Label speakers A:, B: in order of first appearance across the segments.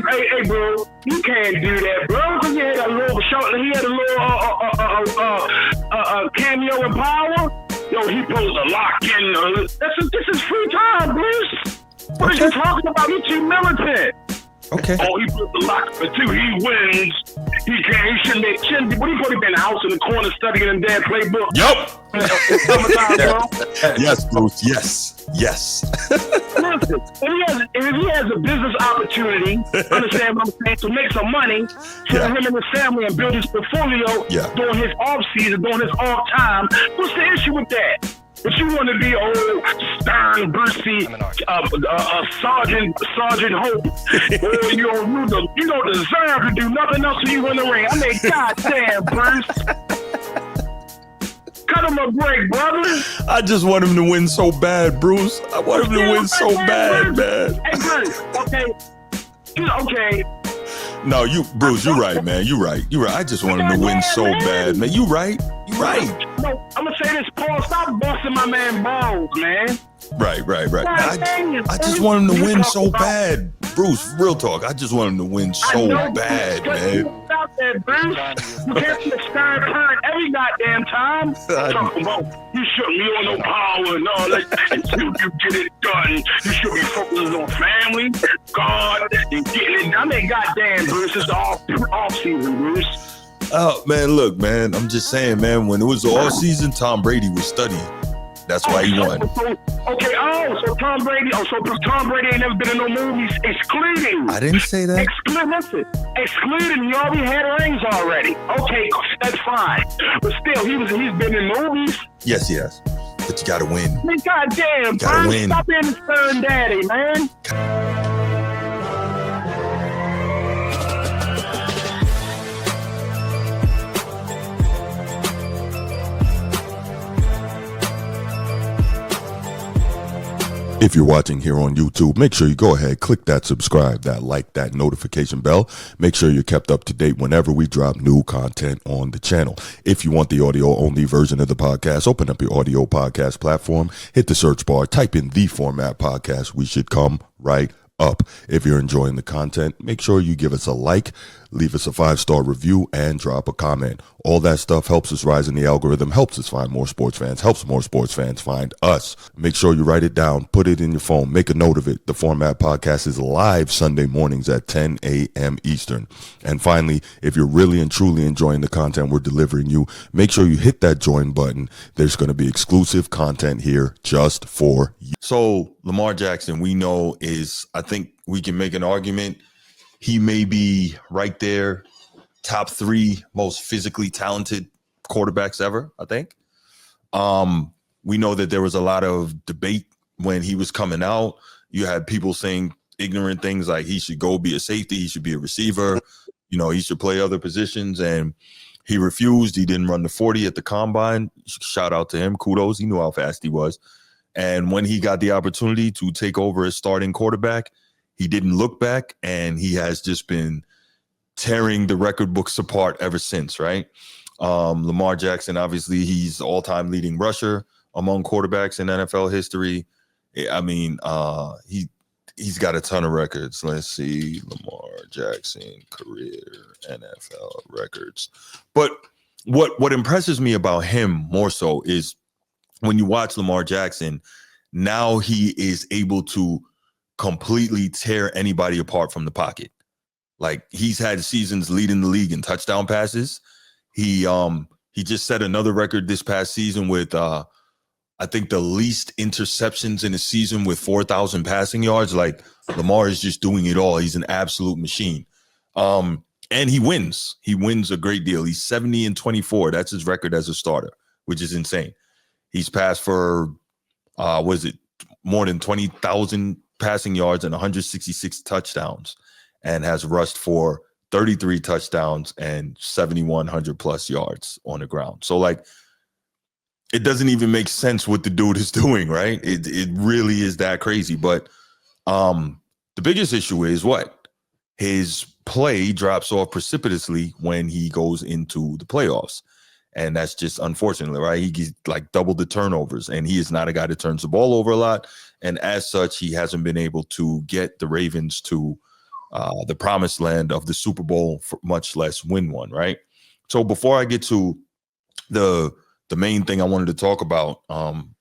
A: hey, bro, you can't do that, bro. Because he had a little cameo in Power. Yo, he supposed to lock in. This is free time, Bruce. What are you talking about? You're too militant.
B: Okay.
A: Oh, he put the lock for two. He wins. He shouldn't be. What do you put him in the house in the corner studying in their playbook?
B: Yup.
A: Bro.
B: Yes, Bruce. Yes.
A: Listen, if he has a business opportunity, understand what I'm saying, to make some money for him and his family and build his portfolio during his off season, during his off time, what's the issue with that? But you want to be old, stern, Brucey, Sergeant Hope, or you don't deserve to do nothing else when you in the ring. I mean, goddamn, Bruce. Cut him a break, brother.
B: I just want him to win so bad, Bruce. I want him to win so bad, man.
A: Hey, Bruce, okay.
B: No, Bruce, you're right, man. You're right. I just want him to win so bad, man. You right.
A: No, I'm gonna say this, Paul. Stop busting my man balls, man.
B: Right. I just want him to win so bad, Bruce. Real talk. I just want him to win so bad, man.
A: Stop that, Bruce. You can't be a stern parent every goddamn time. Talking about you shouldn't be on no power and all that until you get it done. You should be focusing on family, God, and getting it. I mean, goddamn, Bruce. It's the off season, Bruce.
B: Oh, man, look, man. I'm just saying, man, when it was the off season, Tom Brady was studying. That's why he won.
A: So Tom Brady ain't never been in no movies, excluding.
B: I didn't say that.
A: Excluding. He already had rings already. Okay, that's fine. But still, he's been in movies.
B: Yes, he has. But you gotta win.
A: Man, goddamn, bro. Stop being a stern daddy, man.
B: If you're watching here on YouTube, make sure you go ahead, click that subscribe, that like, that notification bell. Make sure you're kept up to date whenever we drop new content on the channel. If you want the audio only version of the podcast, open up your audio podcast platform, hit the search bar, type in The Format Podcast. We should come right up. If you're enjoying the content, make sure you give us a like, leave us a 5-star review, and drop a comment. All that stuff helps us rise in the algorithm, helps us find more sports fans, helps more sports fans find us. Make sure you write it down, put it in your phone, make a note of it. The Format Podcast is live Sunday mornings at 10 a.m. Eastern. And finally, if you're really and truly enjoying the content we're delivering you, make sure you hit that join button. There's going to be exclusive content here just for you. So Lamar Jackson, we know I think we can make an argument. He may be right there, top 3 most physically talented quarterbacks ever, I think. We know that there was a lot of debate when he was coming out. You had people saying ignorant things like he should go be a safety, he should be a receiver, he should play other positions, and he refused. He didn't run the 40 at the combine. Shout out to him. Kudos. He knew how fast he was. And when he got the opportunity to take over as starting quarterback, he didn't look back, and he has just been tearing the record books apart ever since, right? Lamar Jackson, obviously, he's all-time leading rusher among quarterbacks in NFL history. I mean, he's got a ton of records. Let's see, Lamar Jackson career NFL records. But what impresses me about him more so is when you watch Lamar Jackson, now he is able to completely tear anybody apart from the pocket. Like, he's had seasons leading the league in touchdown passes. He just set another record this past season with I think the least interceptions in a season with 4,000 passing yards. Like, Lamar is just doing it all. He's an absolute machine. And he wins. He wins a great deal. He's 70-24. That's his record as a starter, which is insane. He's passed for more than 20,000 passing yards and 166 touchdowns, and has rushed for 33 touchdowns and 7,100 plus yards on the ground. So, like, it doesn't even make sense what the dude is doing, right? It really is that crazy. But the biggest issue is what? His play drops off precipitously when he goes into the playoffs. And that's just unfortunate, right? He gets like double the turnovers, and he is not a guy that turns the ball over a lot. And as such, he hasn't been able to get the Ravens to the promised land of the Super Bowl, much less win one, right? So before I get to the main thing I wanted to talk about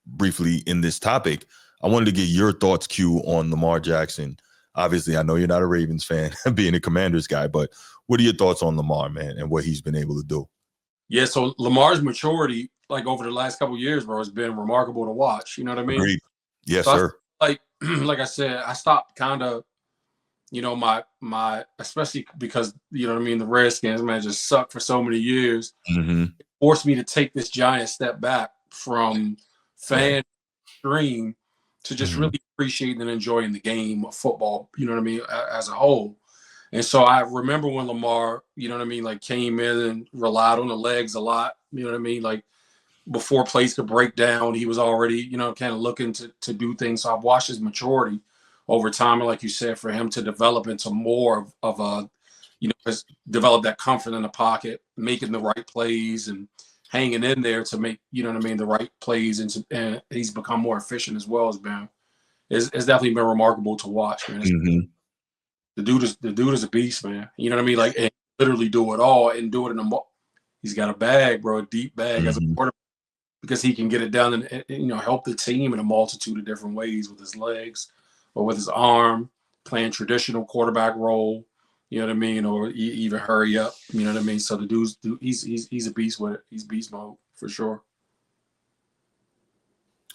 B: briefly in this topic, I wanted to get your thoughts, Q, on Lamar Jackson. Obviously, I know you're not a Ravens fan, being a Commanders guy, but what are your thoughts on Lamar, man, and what he's been able to do?
C: Yeah, so Lamar's maturity, like over the last couple of years, bro, has been remarkable to watch. You know what I mean?
B: Agreed. Yes,
C: so
B: sir.
C: Like I said, I stopped kind of, my especially because, you know what I mean, the Redskins, man, just sucked for so many years.
B: Mm-hmm.
C: It forced me to take this giant step back from fan stream to just really appreciating and enjoying the game of football, you know what I mean, as a whole. And so I remember when Lamar, you know what I mean, like came in and relied on the legs a lot, you know what I mean, like before plays could break down, he was already, kind of looking to do things. So I've watched his maturity over time, and like you said, for him to develop into more of a, develop that comfort in the pocket, making the right plays and hanging in there to make, you know what I mean, the right plays, and he's become more efficient as well. It's definitely been remarkable to watch, man. The dude is a beast, man. You know what I mean? Like, and literally do it all and do it he's got a bag, bro, a deep bag as a quarterback, because he can get it done and help the team in a multitude of different ways with his legs or with his arm, playing traditional quarterback role, you know what I mean, or even hurry up, you know what I mean. So he's a beast with it. He's beast mode for sure.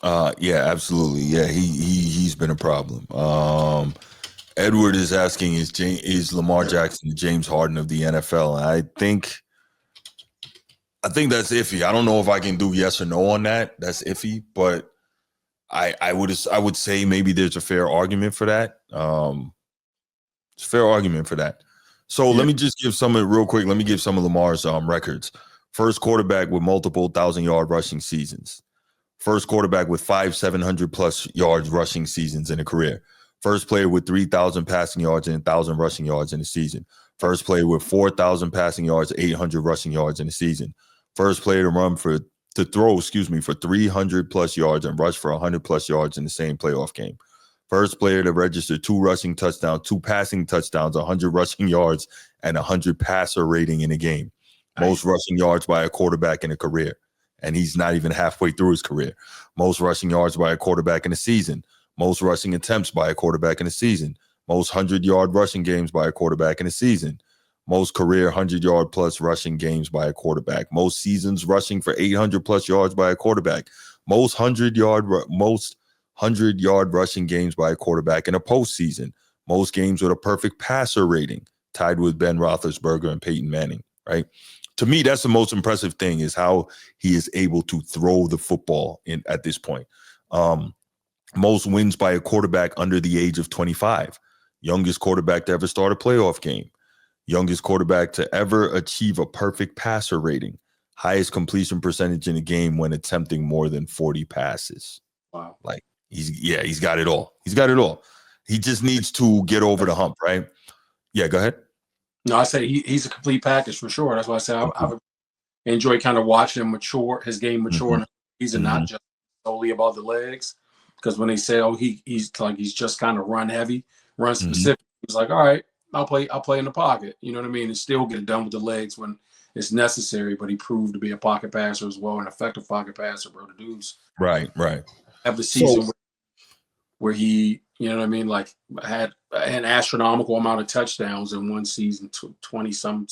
B: Yeah, absolutely. Yeah, he's been a problem. Edward is asking, is Lamar Jackson the James Harden of the NFL? And I think that's iffy. I don't know if I can do yes or no on that. That's iffy, but I would say maybe there's a fair argument for that. It's a fair argument for that. So let me just give some of real quick. Let me give some of Lamar's records. First quarterback with multiple 1,000-yard rushing seasons. First quarterback with 700 plus yards rushing seasons in a career. First player with 3,000 passing yards and 1,000 rushing yards in a season. First player with 4,000 passing yards, 800 rushing yards in a season. First player to throw for 300 plus yards and rush for 100 plus yards in the same playoff game. First player to register 2 rushing touchdowns, 2 passing touchdowns, 100 rushing yards, and 100 passer rating in a game. Most rushing yards by a quarterback in a career. And he's not even halfway through his career. Most rushing yards by a quarterback in a season. Most rushing attempts by a quarterback in a season. Most 100-yard rushing games by a quarterback in a season. Most career 100-yard plus rushing games by a quarterback. Most seasons rushing for 800 plus yards by a quarterback. Most 100-yard rushing games by a quarterback in a postseason. Most games with a perfect passer rating, tied with Ben Roethlisberger and Peyton Manning, right? To me, that's the most impressive thing, is how he is able to throw the football at this point. Most wins by a quarterback under the age of 25. Youngest quarterback to ever start a playoff game. Youngest quarterback to ever achieve a perfect passer rating. Highest completion percentage in a game when attempting more than 40 passes.
C: Wow.
B: Like, he's got it all. He's got it all. He just needs to get over the hump, right? Yeah, go ahead.
C: No, I say he's a complete package for sure. That's why I say I've enjoyed kind of watching him mature, his game mature. And he's not just solely about the legs. Because when they say, he's just kind of run heavy, run specific, he's like, all right, I'll play in the pocket. You know what I mean? And still get it done with the legs when it's necessary. But he proved to be a pocket passer as well, an effective pocket passer, bro. The dudes.
B: Right.
C: Have the season where he, you know what I mean, like had an astronomical amount of touchdowns in one season, 27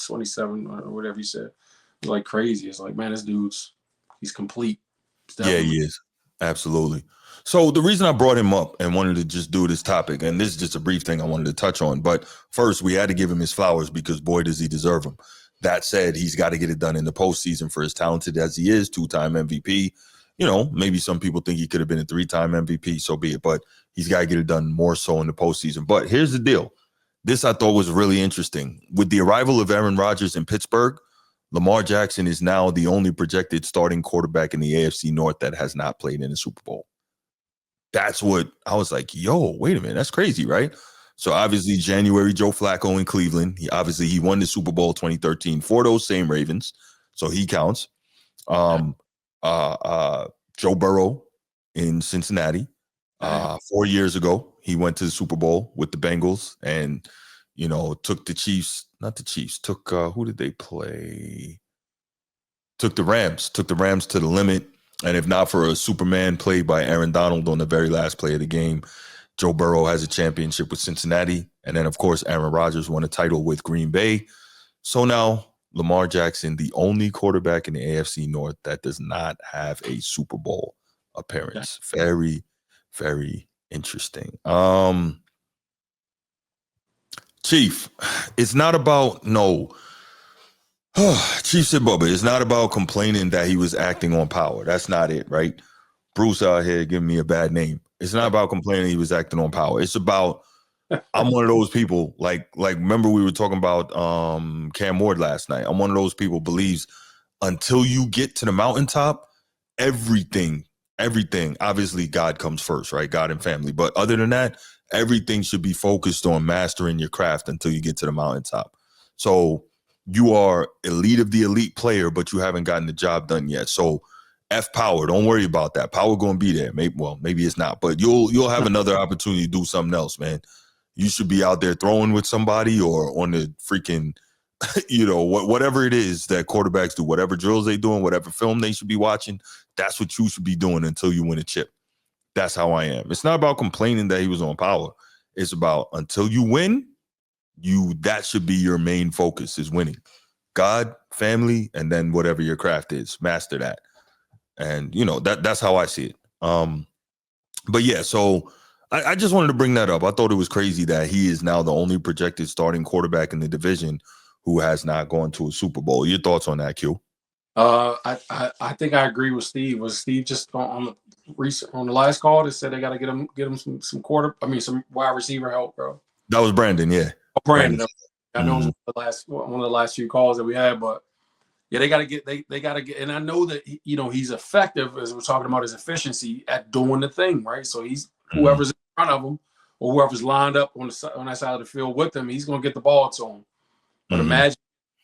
C: or whatever he said. Like crazy. It's like, man, this he's complete.
B: Yeah, he is. Absolutely. So the reason I brought him up and wanted to just do this topic, and this is just a brief thing I wanted to touch on, but first we had to give him his flowers because boy, does he deserve them. That said, he's got to get it done in the postseason for as talented as he is, 2-time MVP. You know, maybe some people think he could have been a 3-time MVP, so be it, but he's got to get it done more so in the postseason. But here's the deal. This I thought was really interesting. With the arrival of Aaron Rodgers in Pittsburgh, Lamar Jackson is now the only projected starting quarterback in the AFC North that has not played in a Super Bowl. That's what I was like, yo, wait a minute. That's crazy, right? So obviously January, Joe Flacco in Cleveland. He won the Super Bowl 2013 for those same Ravens. So he counts. Joe Burrow in Cincinnati. 4 years ago, he went to the Super Bowl with the Bengals and took the Chiefs, not the Chiefs, took who did they play? Took the Rams to the limit. And if not for a Superman play by Aaron Donald on the very last play of the game, Joe Burrow has a championship with Cincinnati. And then, of course, Aaron Rodgers won a title with Green Bay. So now Lamar Jackson, the only quarterback in the AFC North that does not have a Super Bowl appearance. Very, very interesting. Chief, it's not about Chief said, Bubba, it's not about complaining that he was acting on power. That's not it, right? Bruce out here giving me a bad name. It's not about complaining he was acting on power. It's about, I'm one of those people, like remember we were talking about Cam Ward last night. I'm one of those people believes until you get to the mountaintop, everything, obviously God comes first, right? God and family. But other than that, everything should be focused on mastering your craft until you get to the mountaintop. So you are elite of the elite player, but you haven't gotten the job done yet. So F power. Don't worry about that. Power going to be there. Maybe it's not, but you'll have another opportunity to do something else, man. You should be out there throwing with somebody or on the freaking, whatever it is that quarterbacks do, whatever drills they doing, whatever film they should be watching. That's what you should be doing until you win a chip. That's how I am. It's not about complaining that he was on power. It's about until you win, that should be your main focus is winning. God, family, and then whatever your craft is, master that. And that's how I see it. But yeah, so I just wanted to bring that up. I thought it was crazy that he is now the only projected starting quarterback in the division who has not gone to a Super Bowl. Your thoughts on that, Q?
C: I think I agree with Steve. Was Steve just on the last call that said they got to get him some wide receiver help, bro?
B: That was Brandon, yeah.
C: Oh, Brandon. I know it was one of the last few calls that we had, but yeah, they got to get, and I know that he's effective as we're talking about his efficiency at doing the thing, right? So he's whoever's in front of him or whoever's lined up on that side of the field with him, he's gonna get the ball to him. But imagine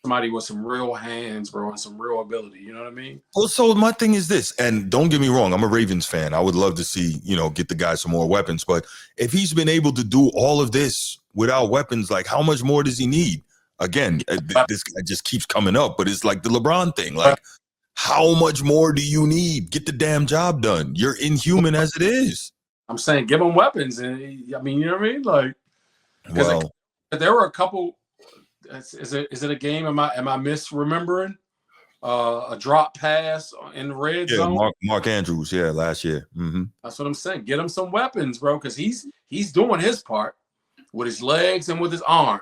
C: somebody with some real hands, bro, and some real ability. You know what I mean?
B: Well, so my thing is this, and don't get me wrong, I'm a Ravens fan. I would love to see, get the guy some more weapons. But if he's been able to do all of this without weapons, like how much more does he need? Again, this guy just keeps coming up, but it's like the LeBron thing. Like, how much more do you need? Get the damn job done. You're inhuman as it is.
C: I'm saying give him weapons. And I mean, you know what I mean? Like, well, there were a couple. Is it a game? Am I misremembering? A drop pass in the red zone.
B: Mark Andrews, last year. Mm-hmm.
C: That's what I'm saying. Get him some weapons, bro, because he's doing his part with his legs and with his arm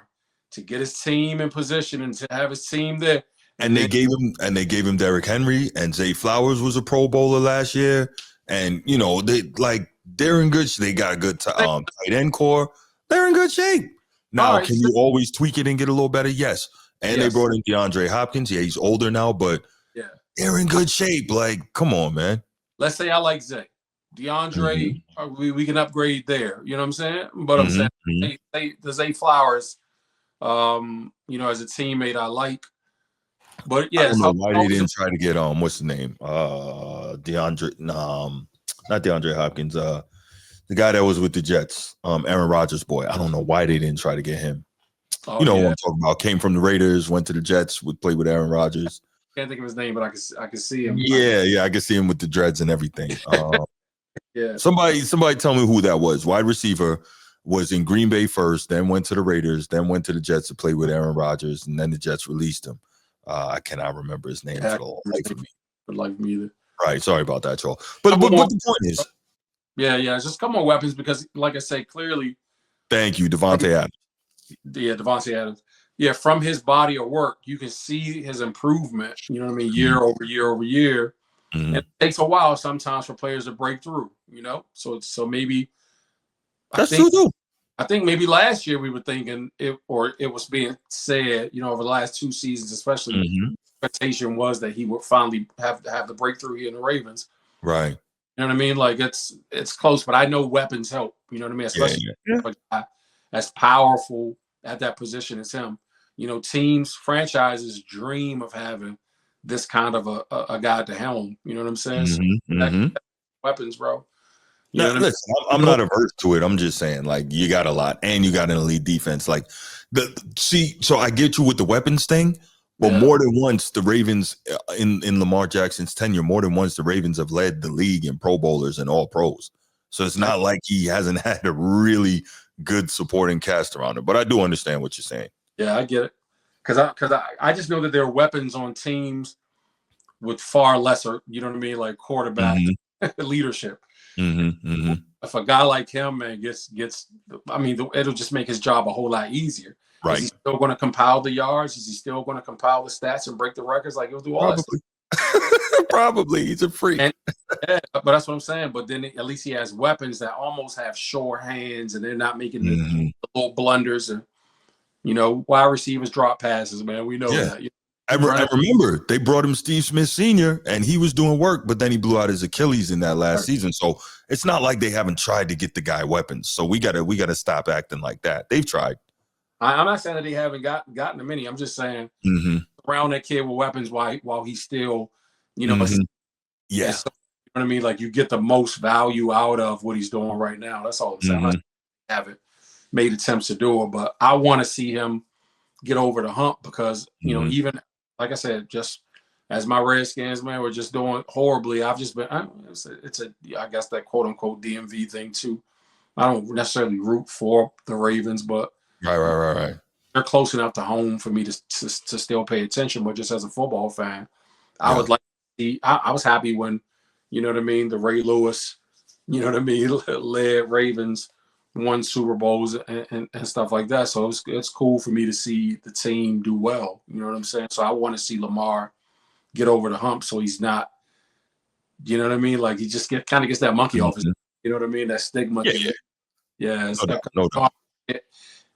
C: to get his team in position and to have his team there.
B: And they gave him Derrick Henry, and Zay Flowers was a Pro Bowler last year, and they're in good. They got a good tight end core. They're in good shape. Now, can you always tweak it and get a little better? Yes. And they brought in DeAndre Hopkins. Yeah, he's older now, but they're in good shape. Like, come on, man.
C: Let's say I like Zay. DeAndre, we can upgrade there. You know what I'm saying? But I'm saying the Zay Flowers, as a teammate, I like. But yeah,
B: I don't know why they didn't try to get what's the name? DeAndre, not DeAndre Hopkins. The guy that was with the Jets, Aaron Rodgers' boy. I don't know why they didn't try to get him. What I'm talking about. Came from the Raiders, went to the Jets, would play with Aaron Rodgers.
C: Can't think of his name, but I can see him.
B: Yeah, I can see him with the dreads and everything. Somebody tell me who that was. Wide receiver was in Green Bay first, then went to the Raiders, then went to the Jets to play with Aaron Rodgers, and then the Jets released him. I cannot remember his name at all.
C: Like me either.
B: Right, sorry about that, y'all. But what the point is?
C: Yeah, just come on weapons because, like I say, clearly.
B: Thank you, Devontae Adams.
C: Yeah, Devontae Adams. Yeah, from his body of work, you can see his improvement, you know what I mean, year over year over year. And it takes a while sometimes for players to break through, So maybe
B: that's true too.
C: I think maybe last year we were thinking it was being said, over the last 2 seasons, especially expectation was that he would finally have the breakthrough here in the Ravens.
B: Right.
C: You know what I mean? Like it's close, but I know weapons help. You know what I mean? Especially a guy as powerful at that position as him. Teams, franchises dream of having this kind of a guy to helm. You know what I'm saying? So weapons, bro. You know what I mean?
B: Listen, I'm not averse to it. I'm just saying, like, you got a lot, and you got an elite defense. Like, so I get you with the weapons thing, but more than once, the Ravens in Lamar Jackson's tenure, more than once, the Ravens have led the league in Pro Bowlers and All Pros. So it's not like he hasn't had a really good supporting cast around him. But I do understand what you're saying.
C: Yeah, I get it. Because I just know that there are weapons on teams with far lesser, you know what I mean, like quarterback leadership. If a guy like him, man, gets, I mean, it'll just make his job a whole lot easier.
B: Right.
C: Is he still going to compile the yards? Is he still going to compile the stats and break the records? Like, he'll do all that stuff.
B: Probably. He's a freak.
C: Yeah, but that's what I'm saying. But then at least he has weapons that almost have sure hands, and they're not making the little blunders. And, you know, wide receivers drop passes, man. We know that.
B: I remember they brought him Steve Smith Sr. and he was doing work, but then he blew out his Achilles in that last season. So it's not like they haven't tried to get the guy weapons. So we gotta stop acting like that. They've tried. I'm
C: not saying that they haven't gotten them any. I'm just saying around that kid with weapons while he's still, you know, you know what I mean? Like, you get the most value out of what he's doing right now. That's all I'm saying. I haven't made attempts to do it, but I want to see him get over the hump because, you know, even like I said, just as my Redskins, man, we're just doing horribly. I've just been, I guess that quote unquote DMV thing too. I don't necessarily root for the Ravens, but
B: right.
C: They're close enough to home for me to still pay attention. But just as a football fan, I would like to see, I was happy when, you know what I mean, the Ray Lewis, you know what I mean, led Ravens won Super Bowls and stuff like that. So it's cool for me to see the team do well. You know what I'm saying? So I want to see Lamar get over the hump so he's not, you know what I mean? Like, he just kind of gets that monkey off his, you know what I mean? That stigma. It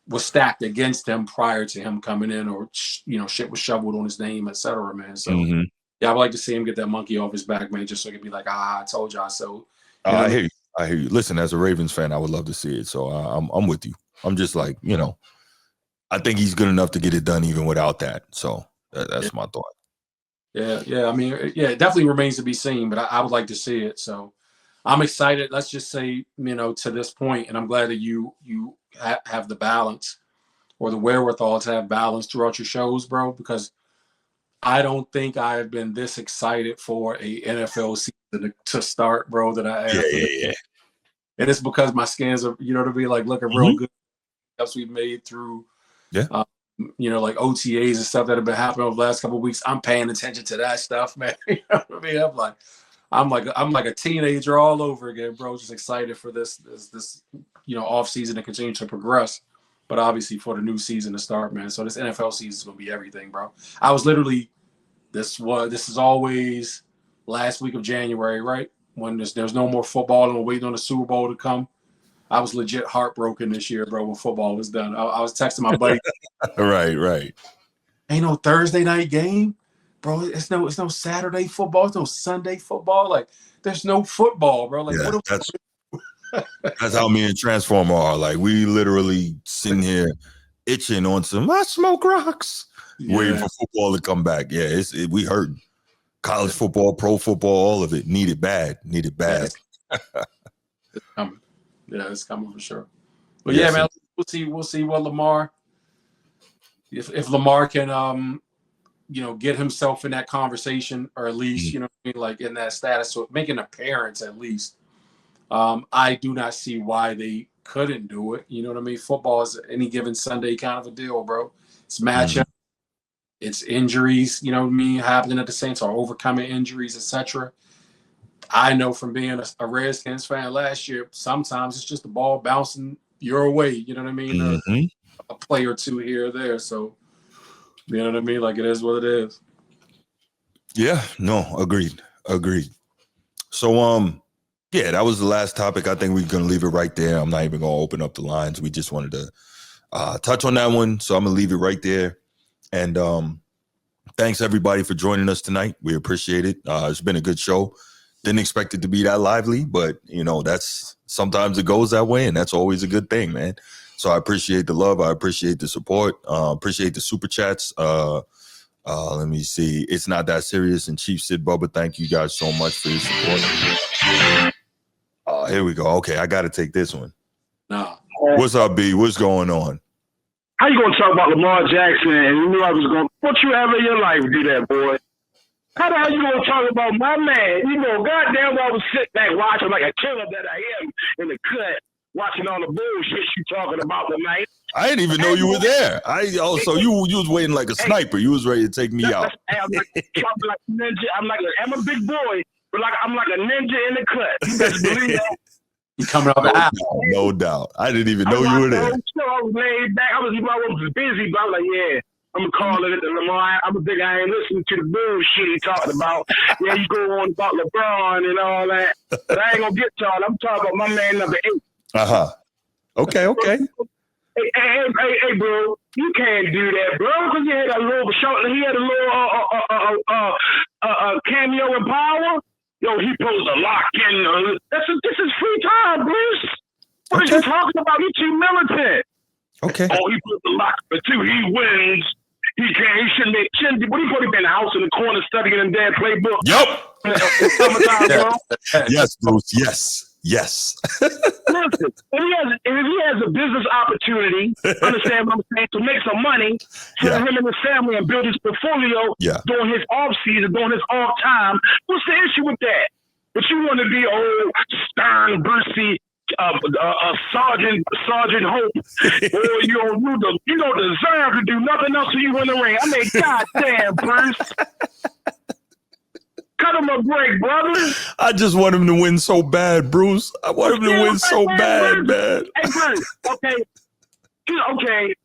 C: was stacked against him prior to him coming in, or, you know, shit was shoveled on his name, etc., man. So I would like to see him get that monkey off his back, man, just so he can be like, I told y'all so.
B: I hear you. I hear you. Listen, as a Ravens fan, I would love to see it. So I'm with you. I'm just like, you know, I think he's good enough to get it done even without that. So that's my thought.
C: Yeah. I mean, it definitely remains to be seen, but I would like to see it. So I'm excited. Let's just say, you know, to this point, and I'm glad that you have the balance or the wherewithal to have balance throughout your shows, bro, because I don't think I have been this excited for a NFL season to start, bro, that I have.
B: Yeah.
C: And it's because my skins are, you know, to be like looking real good. Steps we've made through, you know, like OTAs and stuff that have been happening over the last couple of weeks. I'm paying attention to that stuff, man. You know what I mean? I'm like a teenager all over again, bro. Just excited for this, you know, off season to continue to progress, but obviously for the new season to start, man. So this NFL season is gonna be everything, bro. I was literally, this is always last week of January, right? When there's no more football and we're waiting on the Super Bowl to come. I was legit heartbroken this year, bro, when football was done. I was texting my buddy.
B: Right.
C: Ain't no Thursday night game, bro. It's no Saturday football. It's no Sunday football. Like, there's no football, bro. Like,
B: that's how me and Transformer are. Like, we literally sitting here itching on some smoke rocks, waiting for football to come back. Yeah, we heard college football, pro football, all of it. Needed bad.
C: It's coming. Yeah, it's coming for sure. But yeah, man, we'll see what Lamar, if Lamar can you know, get himself in that conversation, or at least, you know what I mean, like in that status, so make an appearance at least. I do not see why they couldn't do it. You know what I mean? Football is any given Sunday kind of a deal, bro. It's matchup, it's injuries, you know what I mean, happening at the same time, overcoming injuries, etc. I know from being a Redskins fan last year, sometimes it's just the ball bouncing your way, you know what I mean? A play or two here or there. So, you know what I mean? Like, it is what it is.
B: Yeah, no, agreed. So, yeah, that was the last topic. I think we're going to leave it right there. I'm not even going to open up the lines. We just wanted to touch on that one. So I'm going to leave it right there. And thanks, everybody, for joining us tonight. We appreciate it. It's been a good show. Didn't expect it to be that lively, but, you know, that's sometimes it goes that way, and that's always a good thing, man. So I appreciate the love. I appreciate the support. Appreciate the super chats. Let me see. It's Not That Serious and Chief Sid Bubba. Thank you guys so much for your support. Here we go. Okay, I got to take this one.
C: Nah.
B: What's up, B? What's going on?
A: How you gonna talk about Lamar Jackson and you knew I was gonna? Don't you ever in your life do that, boy? How the hell you gonna talk about my man? You know, goddamn, I was sitting back watching like a killer that I am in the cut, watching all the bullshit you talking about tonight.
B: I didn't even know you were there. So you was waiting like a sniper. You was ready to take me out.
A: I'm like ninja. I'm a big boy, but I'm like a ninja in the cut. You best believe that.
C: You coming out the app?
B: No doubt. I didn't even know you were there.
A: I was laid back. I was busy, but I was like, yeah, I'm gonna call it Lamar. I'm a big. I ain't listening to the bullshit he talking about. Yeah, you go on about LeBron and all that, but I ain't gonna get to all. I'm talking about my man number 8.
B: Okay.
A: Hey, bro, you can't do that, bro, because he had a little cameo in Power. Yo, he posed a lock in. This is free time, Bruce. What are you talking about? You too militant.
B: Okay.
A: Oh, he put the lock for 2. He wins. He can't. He shouldn't make chin. What do you put him in the house in the corner studying in their playbook?
B: Yep.
A: Summertime, bro.
B: Yes, Bruce. Yes.
A: Listen, if he has a business opportunity, understand what I'm saying, to make some money for him and his family and build his portfolio during his off season, during his off time, what's the issue with that? But you want to be old, stern, Brucey, Sergeant Hope, or you don't deserve to do nothing else when you win the ring. I mean, goddamn, Bruce. Cut him a break, brother.
B: I just want him to win so bad, Bruce. I want him to win so bad, man.
A: Hey, Bruce, okay.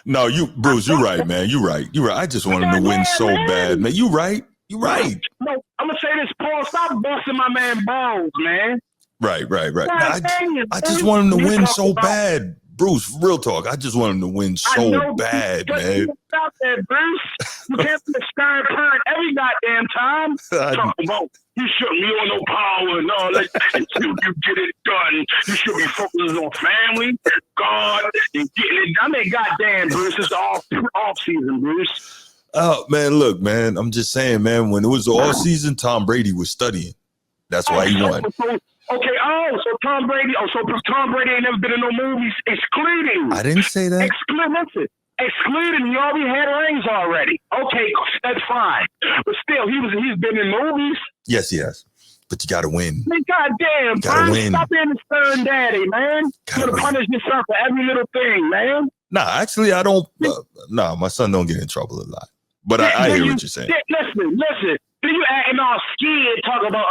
B: No, Bruce, you're right, man. You're right. I just want him to win so bad, man. You're right. No,
A: I'm gonna say this, Paul. Stop busting my man balls, man.
B: Right. No, I just want him to win so bad. Bruce, real talk. I just want him to win so bad, man.
A: Stop that, Bruce. You can't be a stern parent every goddamn time. Talking about you shouldn't be on no power and all that until you get it done. You should be focusing on family, God, and getting it. I mean, goddamn, Bruce, it's off season, Bruce.
B: Oh man, look, man. I'm just saying, man. When it was the off season, Tom Brady was studying. That's why he won.
A: Okay, so Tom Brady ain't never been in no movies, excluding.
B: I didn't say that.
A: Excluding, he already had rings already. Okay, that's fine. But still, he's been in movies.
B: Yes, he has. But you got to win.
A: Man, goddamn, bro. Stop being a stern daddy, man. You're going to punish yourself for every little thing, man.
B: Nah, actually, I don't. My son don't get in trouble a lot. But I hear what you're saying.
A: Listen. You acting all scared, talking about,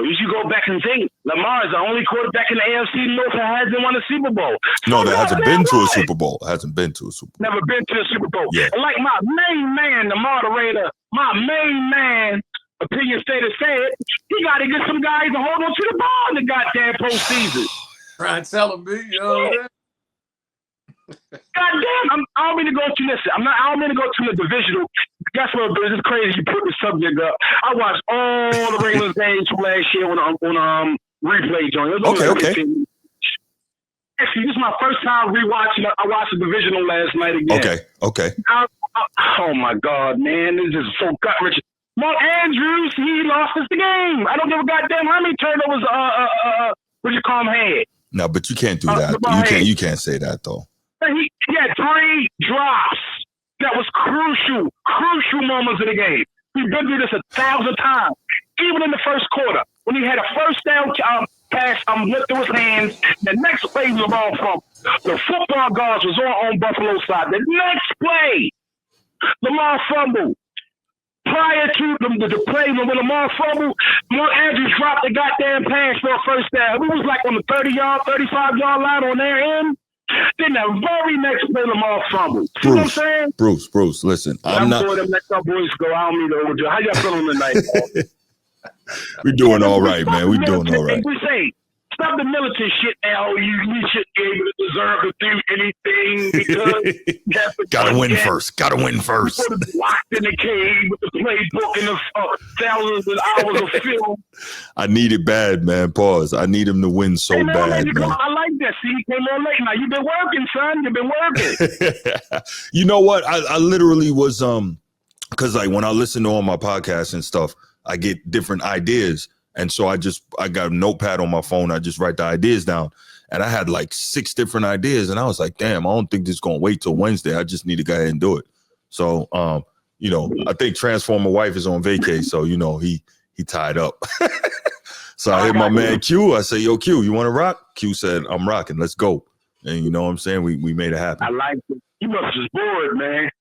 A: you should go back and think Lamar is the only quarterback in the AFC North that hasn't won a Super Bowl.
B: No, that hasn't been to a Super Bowl.
A: Never been to a Super Bowl. Yeah. And like my main man, the moderator, opinion stated said, he got to get some guys to hold on to the ball in the goddamn postseason.
C: Trying to tell him,
A: Goddamn, I don't mean to go to this. I don't mean to go to the divisional. Guess what? It's crazy you put the subject up. I watched all the Ravens games from last year on replay joint.
B: Okay.
A: Actually, this is my first time rewatching. I watched the divisional last night again.
B: Okay.
A: Oh my God, man, this is so gut wrenching. Mark Andrews, he lost us the game. I don't give a goddamn how many turnovers. What you call him had?
B: No, but you can't do that. You can't say that though.
A: He had 3 drops. That was crucial moments of the game. We've been through this 1,000 times. Even in the first quarter, when he had a first down pass, went through his hands. The next play was the ball from the football guards was on Buffalo side. The next play, Lamar fumbled. Prior to the play when Lamar fumbled, Mark Andrews dropped the goddamn pass for a first down. We was like on the 35-yard line on their end. Then the very next play, Lamar fumbled. See what I'm saying?
B: Bruce, listen. I'm not.
A: Them next up boys go. I don't mean to overdo. How y'all feeling tonight?
B: We're doing all right, man. We're doing all right.
A: We say, stop the militant shit now. You should be able to deserve to do anything because you have to
B: gotta win first.
A: Locked in the cave with the playbook and the thousands of hours of film.
B: I need it bad, man. Pause. I need him to win so bad, man.
A: I like that. See, you came on late now. You've been working, son. You've been working.
B: You know what? I literally was because like when I listen to all my podcasts and stuff, I get different ideas. And so I got a notepad on my phone. I just write the ideas down. And I had like 6 different ideas. And I was like, damn, I don't think this is going to wait till Wednesday. I just need to go ahead and do it. So, you know, I think Transformer Wife is on vacay. So, you know, he tied up. So I hit my man Q. I say, yo, Q, you want to rock? Q said, I'm rocking. Let's go. And you know what I'm saying? We made it happen.
A: I like it. You must be bored, man.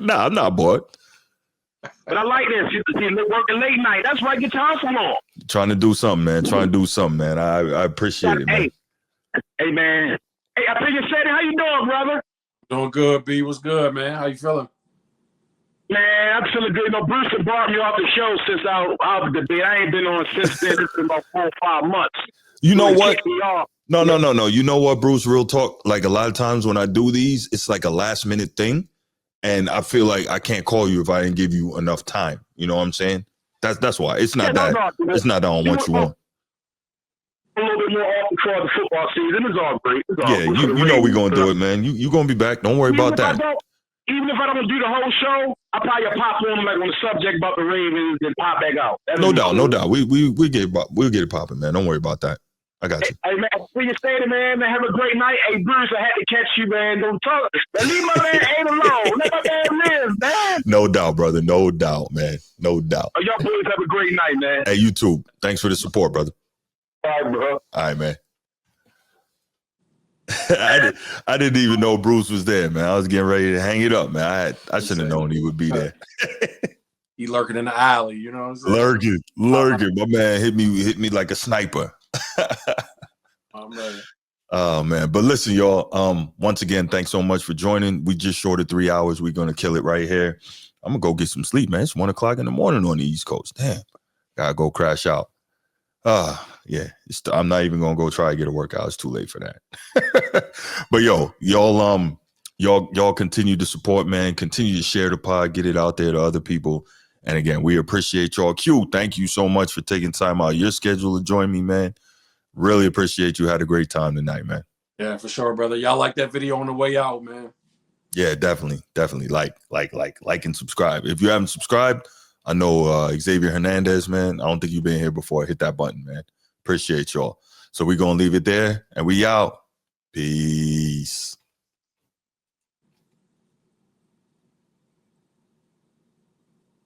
B: Nah, I'm not bored.
A: But I like this. You're working late night. That's why I get your hustle on.
B: Trying to do something, man. I appreciate it, man.
A: Hey, man. Hey, I think you said it. How you doing, brother?
C: Doing good, B. What's good, man? How you feeling?
A: Man, I'm feeling good. You know, Bruce had brought me off the show since I was the bed. I ain't been on since then. It's been about 4 or 5 months.
B: You know what?
A: No.
B: You know what, Bruce? Real talk. Like a lot of times when I do these, it's like a last minute thing. And I feel like I can't call you if I didn't give you enough time. You know what I'm saying? That's why. It's not it's not that I don't want you on.
A: A little bit more off before the football season. It's all great.
B: You know we're gonna do it, man. You gonna be back. Don't worry about that.
A: Even if I don't do the whole show, I'll probably pop on like on the subject about the Ravens and pop back out.
B: No doubt. We'll get it popping, man. Don't worry about that. I got you.
A: Hey man, when you stay there, man, have a great night. Hey Bruce, I had to catch you, man. Don't talk. Leave my man ain't alone. Let my man live, man.
B: No doubt, brother. No doubt, man. No doubt.
A: Oh, y'all boys have a great night, man.
B: Hey, you too. Thanks for the support, brother.
A: All right, bro.
B: All right, man. I didn't even know Bruce was there, man. I was getting ready to hang it up, man. I shouldn't have known he would be there.
C: He lurking in the alley, you know what I'm saying?
B: Lurking. My man hit me like a sniper. Oh man. But listen, y'all. Once again, thanks so much for joining. We just shorted 3 hours. We're gonna kill it right here. I'm gonna go get some sleep, man. It's 1 o'clock in the morning on the East Coast. Damn. Gotta go crash out. Yeah. I'm not even gonna go try to get a workout. It's too late for that. But y'all continue to support, man. Continue to share the pod, get it out there to other people. And again, we appreciate y'all. Q, thank you so much for taking time out of your schedule to join me, man. Really appreciate you. Had a great time tonight, man.
C: Yeah, for sure, brother. Y'all like that video on the way out, man.
B: Yeah, definitely. Like and subscribe. If you haven't subscribed, I know Xavier Hernandez, man. I don't think you've been here before. Hit that button, man. Appreciate y'all. So we're going to leave it there, and we out. Peace.